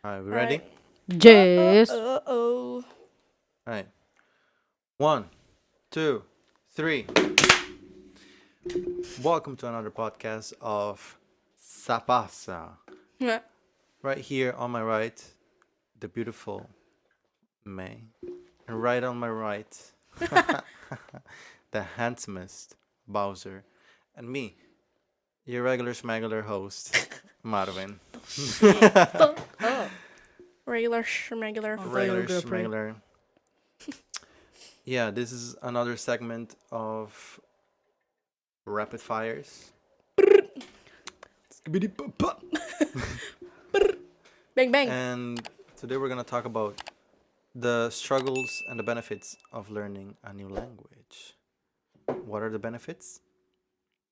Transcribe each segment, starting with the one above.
Alright, we ready? Yes. Alright. 1, 2, 3. Welcome to another podcast of Pasa. Right here on my right, the beautiful May. And right on my right, the handsomest Bowzer. And me, your regular smuggler host, Marwin. Regular schmegular. Regular smuggler. Yeah, this is another segment of rapid fires. Bang bang. And today we're gonna talk about the struggles and the benefits of learning a new language. What are the benefits?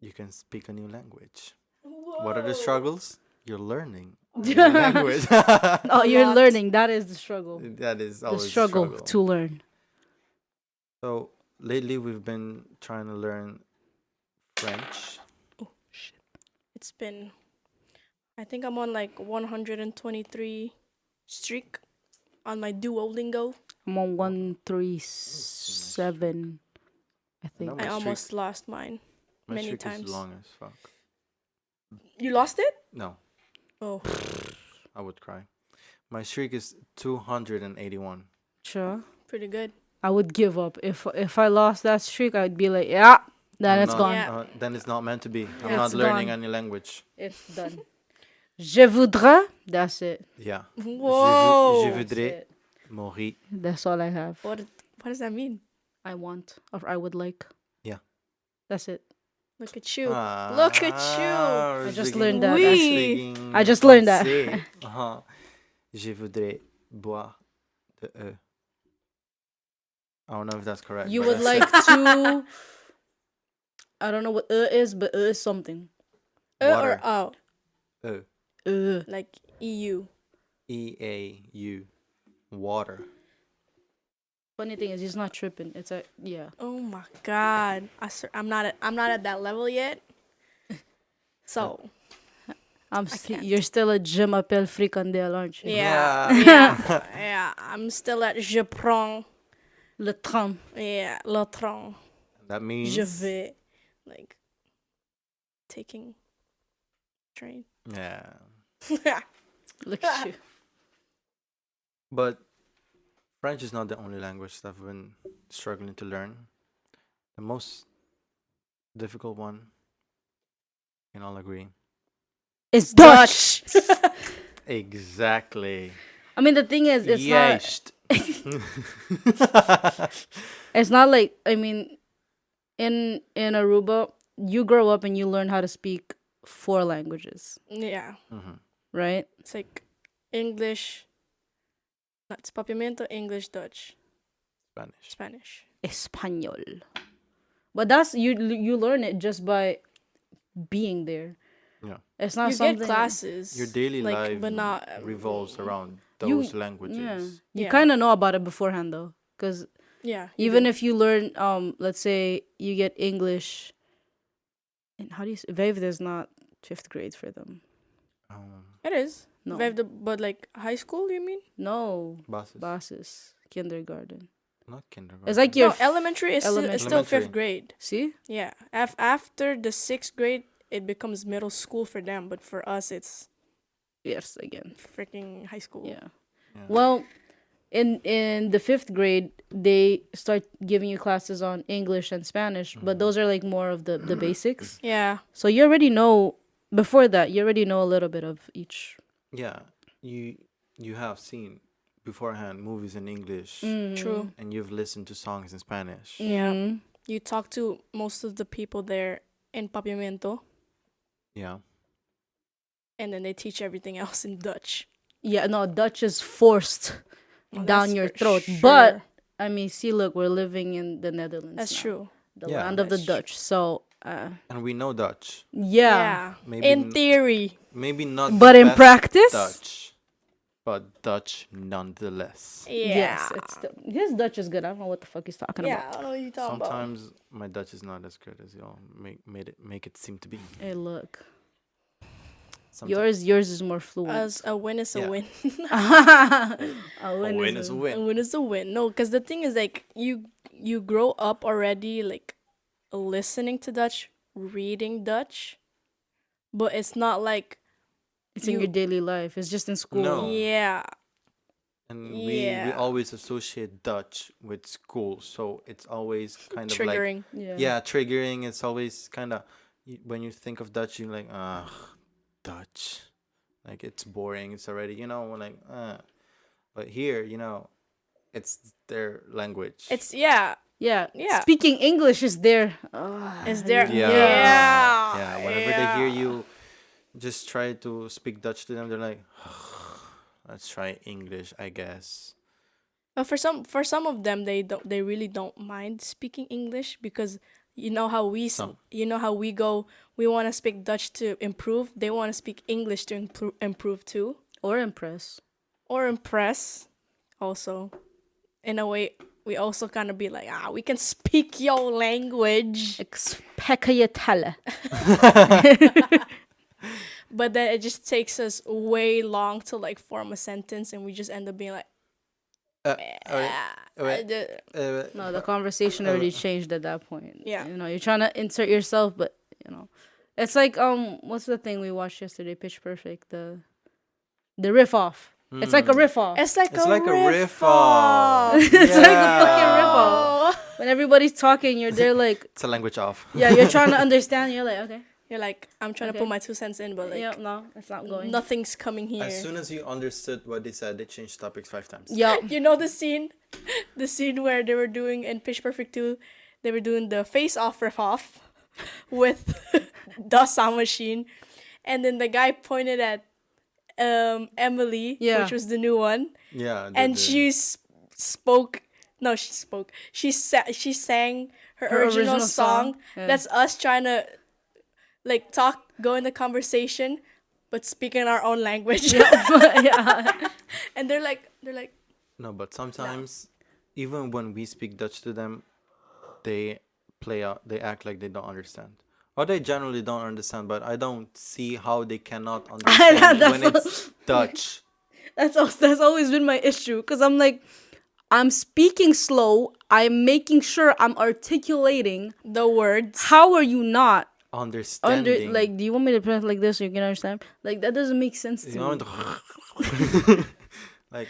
You can speak a new language. What are the struggles? You're learning a new language. Oh, you're Lot. learning. That is the struggle. That is The always struggle to learn. So lately we've been trying to learn French. Oh shit. It's been. I think I'm on like 123 streak on my Duolingo. I'm on 137, I think. My I streak- almost lost mine My many streak times. is long as fuck. You lost it? No, Oh. I would cry. My streak is 281. Sure. Pretty good. I would give up. If I lost that streak, I'd be like, yeah, then I'm it's not- gone. Yeah. Then it's not meant to be. I'm Yeah, not it's learning gone. any language. It's done. Je voudrais. That's it. Yeah. Whoa. Je That's voudrais it. mourir. That's all I have. What does that mean? I want or I would like. Yeah. That's it. Look at you. Look at you. I just learned that, actually. I just learned that. Uh-huh. Je voudrais boire de eau. I don't know if that's correct. You but would that's like to. I don't know what is, but is something. it. Or Water. oh, Eau. like EU. EAU. Water. Funny thing is, he's not tripping. It's a yeah. Oh my god. I'm not at that level yet. So can't. You're still a je m'appelle fricandel, aren't you? yeah, Yeah. yeah. I'm still at je prends. Le tram. Yeah, le train. That means. Je vais, like taking train. Yeah. Look at you. But French is not the only language that I've been struggling to learn. The most difficult one, can all agree. It's Dutch. Exactly. I mean, the thing is, it's Juist. It's not like I mean, in Aruba, you grow up and you learn how to speak 4 languages, Yeah, right? it's like English. It's papiamento, English, Dutch, Spanish. Spanish. Español. But that's you learn it just by being there. Yeah. It's not You something get classes. Your daily like, life but not revolves around You- those languages. Yeah. You Yeah. kind of know about it beforehand though, because Yeah. even if you learn, let's say you get English, and how do you say, Viv, there's not 5th grade for them. it is. No. But like high school, you mean? No, Buses. basis, kindergarten. Not kindergarten. It's like your No, elementary is elementary. it's still 5th Elementary. grade. see. Yeah. After the 6th grade, it becomes middle school for them. But for us, it's Yes, again. freaking high school. Yeah. Yeah. Well, in the 5th grade, they start giving you classes on English and Spanish, but those are like more of the basics. Yeah. So you already know before that. You already know a little bit of each. Yeah. You have seen beforehand movies in English True. and you've listened to songs in Spanish. Yeah. You talk to most of the people there in papiamento, Yeah. and then they teach everything else in Dutch. Yeah, no, Dutch is forced Well, down that's your for throat. sure. But I mean, see, look, we're living in the Netherlands. That's now, true. the Yeah. land of the That's true. Dutch. So, And we know Dutch. yeah. Yeah. Maybe In theory. Maybe not But the in best practice? Dutch, but Dutch nonetheless. Yes, it's his Dutch is good. I don't know what the fuck he's talking Yeah, I about. don't know what you're talking about. Sometimes my Dutch is not as good as y'all make it seem to be. Hey, look, Sometimes. yours is more fluent. As a win is a Yeah. win. A win is a a- A win. win is a win. No, because the thing is like you grow up already like listening to Dutch, reading Dutch, but it's not like It's in your daily life. It's just in school. No. yeah. And we Yeah. always associate Dutch with school, so it's always kind of like Triggering. Yeah. triggering. It's always kind of when you think of Dutch, you're like, Dutch, like it's boring. It's already like But here, it's their language. It's yeah. Yeah. Yeah. Speaking English is there. Is there Yeah. yeah. Yeah, whenever they hear you just try to speak Dutch to them, they're like, let's try English, I guess. But for some of them they really don't mind speaking English because you know how we Some. go, we want to speak Dutch to improve, they want to speak English to improve too, Or impress. or impress also. In a way, we also kind of be like, we can speak your language, Expectale. but then it just takes us way long to like form a sentence, and we just end up being like, No, the conversation already changed at that point. Yeah. You're trying to insert yourself, but it's like what's the thing we watched yesterday? Pitch Perfect. The riff off. It's like a riff off. it's like It's a like a riff riff off. off. It's like a fucking riff Oh. off. When everybody's talking, you're there like, It's a language off. yeah, you're trying to understand. You're like, okay, You're like, I'm trying to Okay. put my 2 cents in, but like yeah, no, it's not going. nothing's coming here. As soon as you understood what they said, they changed topics 5 times. Yeah, You know the scene where they were doing in Pitch Perfect 2, they were doing the face off riff off with the sound machine, and then the guy pointed at Emily, Yeah. which was the new one, Yeah. and she spoke. No, she spoke. She sang her, Her original original song. song, yeah. That's us trying to like go in the conversation, but speaking our own language. yeah. And they're like, No, but sometimes, even when we speak Dutch to them, they they act like they don't understand. Or they generally don't understand, but I don't see how they cannot understand that's when it's Dutch. That's always been my issue because I'm like, I'm speaking slow. I'm making sure I'm articulating. the words. How are you not Understanding. like? Do you want me to pronounce like this so you can understand? Like that doesn't make sense to You me. know, like,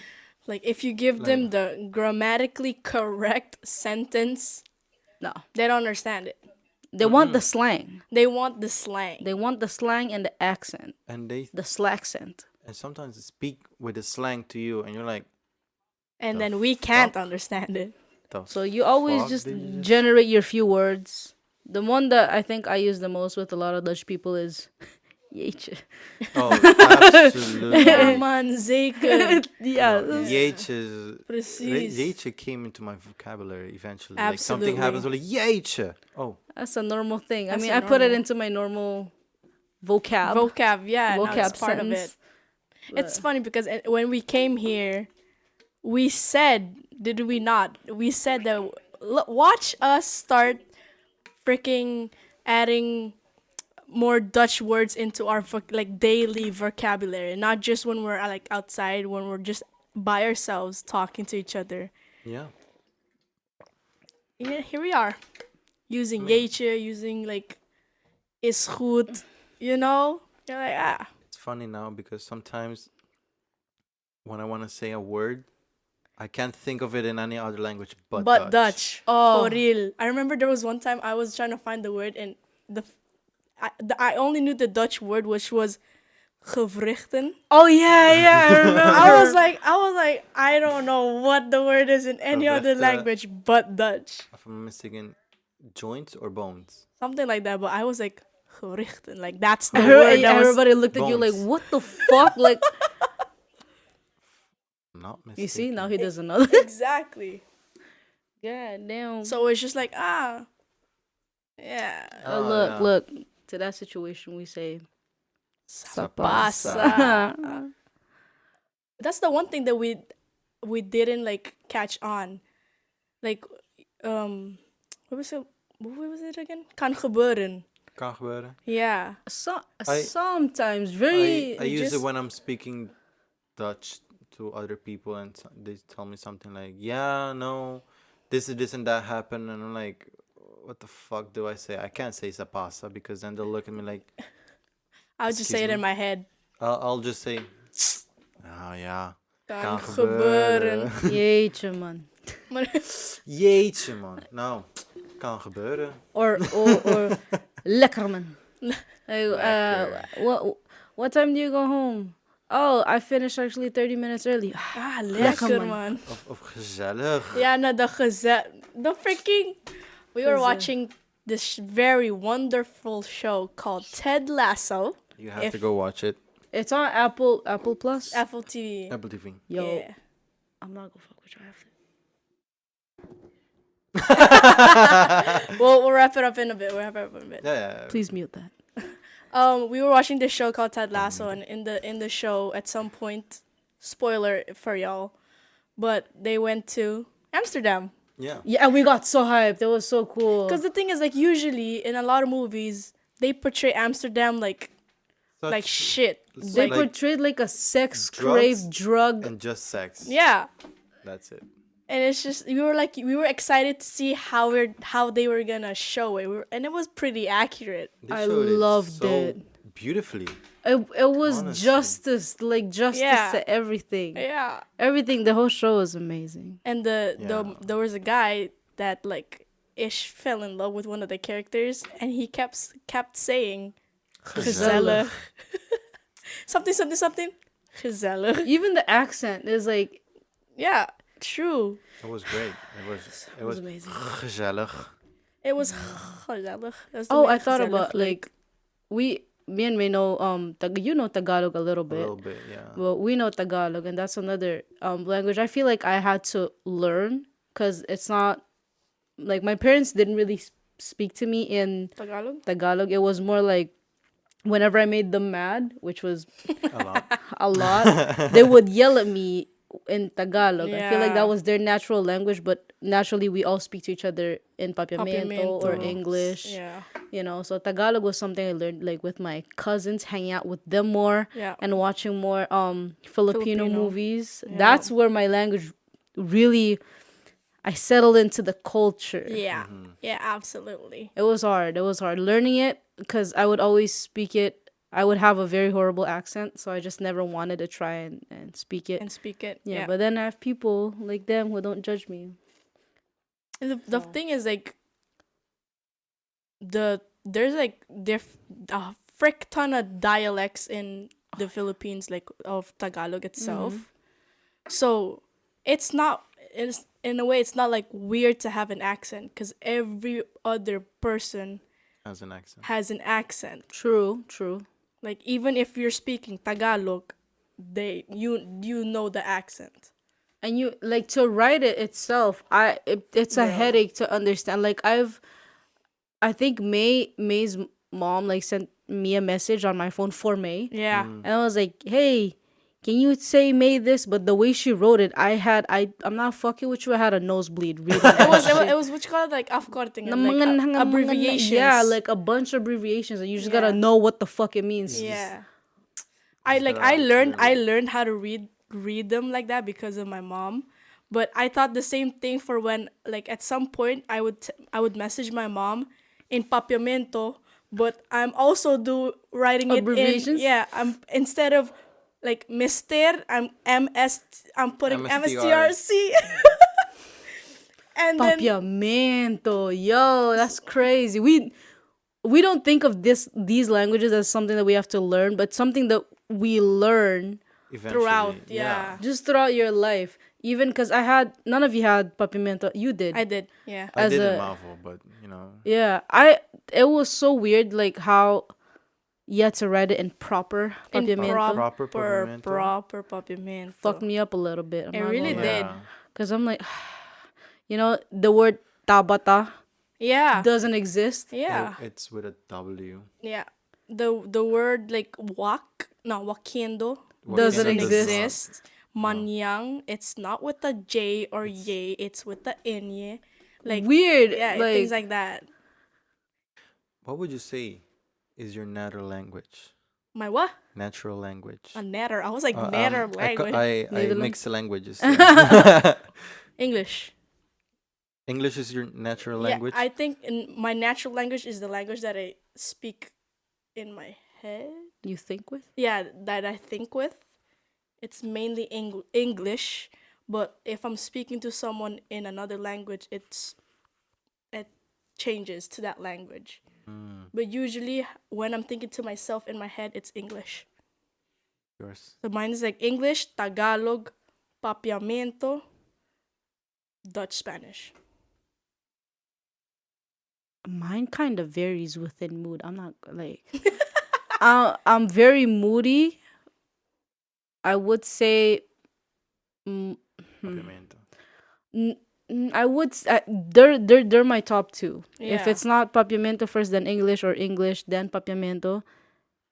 Like if you give them the grammatically correct sentence, No, they don't understand it. they want the slang. They want the slang. They want the slang and the accent, and they the slaccent. and sometimes they speak with the slang to you, and you're like, And The then we can't fuck? understand it. the So you always fuck just did you just- generate your few words. The one that I think I use the most with a lot of Dutch people is jeetje. Oh, absolutely. Ja man, zeker. Yeah, Precies. Jeetje came into my vocabulary eventually. Like Absolutely. something happens, like jeetje. Oh, that's a normal thing. That's I mean, a I put it normal- into my normal vocab. Vocab, yeah, now vocab it's part of sentence. it. It's funny because when we came here, we said, did we not? We said that watch us start freaking adding more Dutch words into our daily vocabulary, not just when we're like outside, when we're just by ourselves talking to each other. yeah. Yeah, here we are, using jeetje, using like is goed, You're like It's funny now because sometimes when I want to say a word, I can't think of it in any other language but Dutch. Oh. For real. I remember there was one time I was trying to find the word and I only knew the Dutch word, which was gewrichten. Oh yeah, I remember. I was like, I don't know what the word is in any other Gewrichten. language but Dutch. If I'm mistaken, joints or bones? Something like that, but I was like, gewrichten. Like, that's the word that was... Everybody looked at you like, Bones. what the fuck? Like, Not mistaken. you see, now he doesn't know. Exactly. God damn. So it's just like, yeah. Oh, look, yeah. look. To that situation, we say, Pasa. that's the one thing that we didn't like catch on. Like what was it? What was it again? Kan gebeuren. Kan gebeuren. Yeah. Sometimes I very use it just- when I'm speaking Dutch to other people and they tell me something like, yeah, no, this and that happened. And I'm like, what the fuck do I say? I can't say Pasa because then they'll look at me like, I'll just say Excuse it in me? my head. I'll just say, oh yeah. Kan Kan gebeuren. gebeuren. jeetje man. Jeetje man. Nou, kan gebeuren. Or lekker man. What time do you go home? Oh, I finished actually 30 minutes early. Ah, Lekker, lekker man. man. Of gezellig. Yeah, no, the freaking. We were watching this very wonderful show called Ted Lasso. You have to go watch it. It's on Apple Plus. Apple TV. Apple TV. Yo, Yeah. I'm not gonna fuck with you after. We'll wrap it up in a bit. Yeah. Please mute that. We were watching this show called Ted Lasso, and in the show, at some point, spoiler for y'all, but they went to Amsterdam. Yeah. Yeah, and we got so hyped. It was so cool. Because the thing is, like, usually in a lot of movies, they portray Amsterdam like shit. They like portrayed like a sex drugs craved drug. and just sex. Yeah. That's it. And it's just we were excited to see how they were gonna show it. And it was pretty accurate. They I showed loved so it. beautifully. It was Honestly. justice Yeah. to everything. Yeah. Everything. The whole show was amazing. And Yeah. there was a guy that like ish fell in love with one of the characters, and he kept saying gezellig. something gezellig. Even the accent is like Yeah, true. It was great. It was amazing. gezellig. It was gezellig. That's the Oh, name, I thought gezellig, about like me and May know you know Tagalog a little A bit. little bit, yeah. Well, we know Tagalog, and that's another language I feel like I had to learn because it's not like my parents didn't really speak to me in Tagalog. Tagalog. It was more like whenever I made them mad, which was A lot. a lot, they would yell at me in Tagalog. I feel like Yeah. that was their natural language, but naturally we all speak to each other in Papiamento or Papiamento. English. Yeah. You know, so Tagalog was something I learned like with my cousins, hanging out with them more Yeah. and watching more Filipino Filipino. movies. Yeah. That's where my language really I settled into the culture. Yeah. Yeah, absolutely. It was hard. It was hard learning it because I would always speak it. I would have a very horrible accent, so I just never wanted to try and speak it. And speak it. Yeah, Yeah. but then I have people like them who don't judge me. And the thing is like there's like a frick ton of dialects in the Philippines, like of Tagalog itself. So it's not in a way it's not like weird to have an accent because every other person As an accent. has an accent. True. Like even if you're speaking Tagalog, you know the accent. And you like to write it itself. It's a headache to understand. Like I think May's mom like sent me a message on my phone for May, Yeah. and I was like, hey. Can you say May this? But the way she wrote it, I'm not fucking with you. I had a nosebleed reading It was what you call it, like afkorting, like abbreviations. Yeah, like a bunch of abbreviations, and you just gotta know what the fuck it means. Yeah. I learned how to read them like that because of my mom. But I thought the same thing for when like at some point I would message my mom in Papiamento, but I'm also writing it in Abbreviations? I'm instead of like Mister, I'm putting MSTR. MSTRC. And then Papiamento, yo, that's crazy. We don't think of these languages as something that we have to learn, but something that we learn Eventually, throughout, yeah. just throughout your life. Even because none of you had Papiamento. You did. I did, yeah. I as did a- in Marvel, but you know. Yeah, it was so weird, like how you had to write it in proper In Papiamento. Proper Papiamento. proper Papiamento. Fucked me up a little bit. I'm It not really gonna lie. did. Because I'm like, you know, the word tabata Yeah. doesn't exist. Yeah. It's with a W. Yeah. The word like wakiendo Doesn't Wakanda does exist. not. exist. Manyang, it's not with the J or ye, it's with the N. Like Weird. yeah, things like that. What would you say is your natural language? My what? Natural language. A natter. I was like natter language. I Netherlands? mix the languages. English. English is your natural language? Yeah, I think my natural language is the language that I speak in my head. You think with? Yeah, that I think with. It's mainly English, but if I'm speaking to someone in another language, it changes to that language. But usually, when I'm thinking to myself in my head, it's English. Yours. So mine is like English, Tagalog, Papiamento, Dutch, Spanish. Mine kind of varies within mood. I'm not like I'm very moody. I would say Pimiento. I would they're my top two. If Yeah. it's not Papiamento first, then English, or English then Papiamento,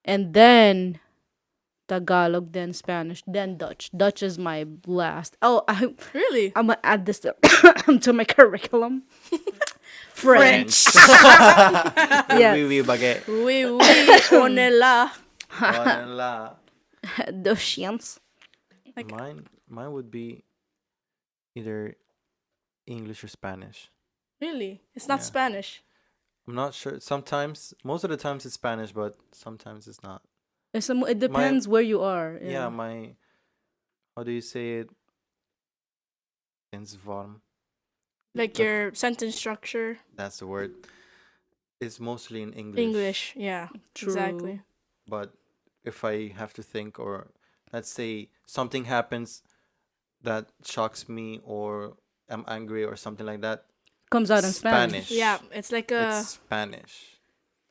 and then Tagalog, then Spanish, then Dutch. Dutch is my last. Oh, Really? I'm gonna add this to my curriculum. French. Yeah. Oui, oui, baguette. Oui, oui, on est là. Voilà. Docians. Mine would be either English or Spanish. Really? It's not Yeah. Spanish. I'm not sure. Sometimes, most of the times it's Spanish, but sometimes it's not. It depends where you are. Yeah, my, how do you say it? Ensvorm. Like your sentence structure. That's the word. It's mostly in English. English, yeah. True. Exactly. But if I have to think, or let's say something happens that shocks me, or I'm angry or something like that, Comes out in Spanish. Yeah, it's like a it's Spanish.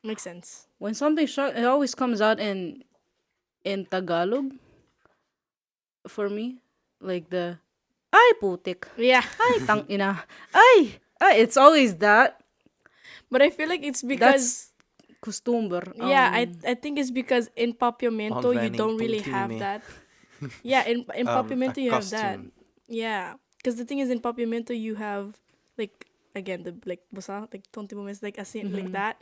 makes sense. When something it always comes out in Tagalog. For me, like the ay putik, Yeah. ay tang ina, ay, it's always that. But I feel like it's because Costumber. yeah, I think it's because in Papiamento you Onwenning don't really tong have time. that. Yeah, in Papiamento a you have that. costume. Yeah, because the thing is in Papiamento you have like again the like bosa like tonti moments like like that.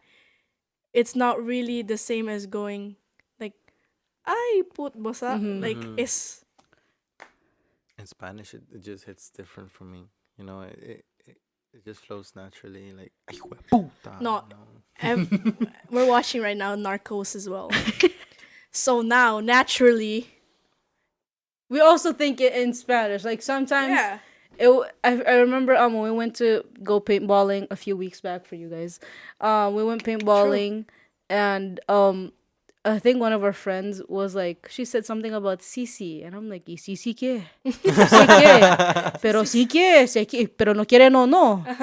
It's not really the same as going like I put bosa like it's In Spanish, it just hits different for me. You know, it just flows naturally. Like, ay, hue puta. No. you know? we're watching right now Narcos as well. So now naturally, We also think it in Spanish. Like sometimes, yeah. I remember when we went to go paintballing a few weeks back for you guys. We went paintballing, and I think one of our friends was like, she said something about Sisi, and I'm like, ¿Y Sisi qué? ¿Sí qué? Pero sí que, sé que, pero no quiere no,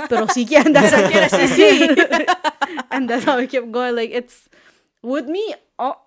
pero sí que, and that's how and that's how we kept going. Like it's with me.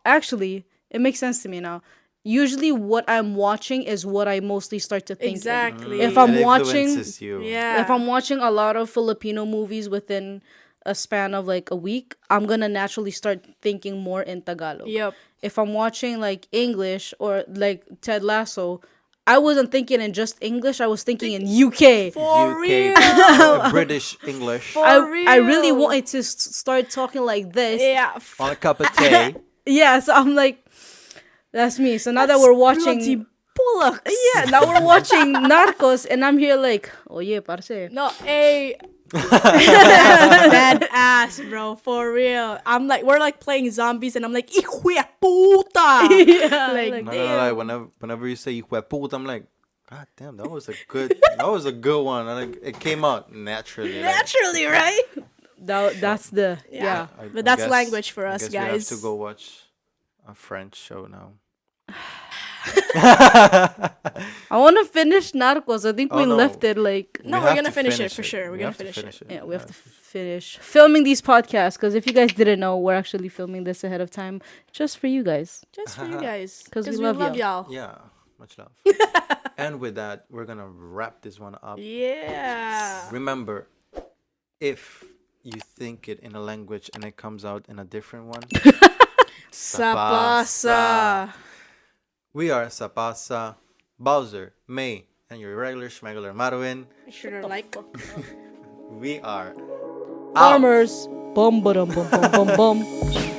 Actually, it makes sense to me now. Usually, what I'm watching is what I mostly start to think. in. Exactly. If I'm It watching- influences you. Yeah. If I'm watching a lot of Filipino movies within a span of like a week, I'm gonna naturally start thinking more in Tagalog. Yep. If I'm watching like English or like Ted Lasso, I wasn't thinking in just English. I was thinking in UK. For UK, real. British English For I really real. wanted to start talking like this. Yeah. on a cup of tea. Yeah, so I'm like, that's me. So now that we're watching, Bloody bullocks. yeah, now we're watching Narcos, and I'm here like, oh yeah, parce. No, a badass, bro. For real. I'm like, we're like playing zombies, and I'm like, hijo de puta. Yeah, Like, like, Not gonna lie, whenever you say "hijo de puta," I'm like, God damn, that was a good one. And it came out naturally. like, Naturally, right? that's the yeah. But that's guess- language for us, I guess guys. We have to go watch a French show now. I want to finish Narcos. I think Oh, we no. left it like No, We we're have gonna to finish it for sure. We're We gonna have to finish it. yeah, we have to finish filming these podcasts because if you guys didn't know, we're actually filming this ahead of time just for you guys. Just for you guys. 'Cause we we love love y'all. y'all. Yeah, much love. And with that, we're gonna wrap this one up. Yeah. Remember, if you think it in a language and it comes out in a different one, Sa pasa. we are Sa Pasa. Bowzer, May, and your regular schmegular Marwin. Should have like. We are out. Farmers. Bum, ba, dum, bum, bum, bum, bum.